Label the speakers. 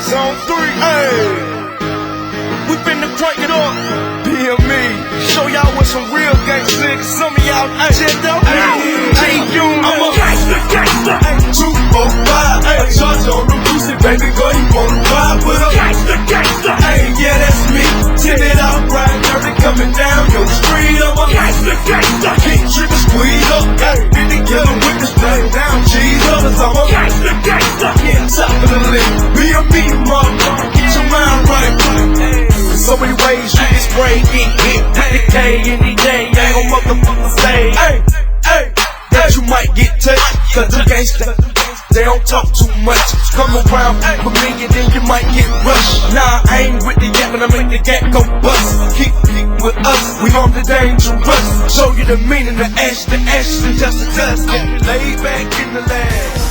Speaker 1: Zone 3, ayy. We finna crank it up. PME, show y'all what some real gangsta is. Some of y'all checked out. I'm a gangsta. 245, ayy. Charge on the Lucy, baby girl, you wanna ride with her? Gangsta. Ayy, yeah, that's me. Tip it out, riding dirty, coming down your street. I'm a gangsta. Keep trippin', squeeze up, ayy. Get together with this thing down, cheese up. I'm a gangsta. Yeah, top of the list. PME, motherfucker, get your mind right. So many ways you can spray, get hit with the K in the day. Ain't gon' motherfucker say, hey, that you might get touched. Cause the gangsta, they don't talk too much. Come around for me and then you might get rushed. Nah, I ain't with the yak, but I make the gat go bust. Keep with us, we on the dangerous. Show you the meaning of ash to ash and just a dust. Lay back in the land.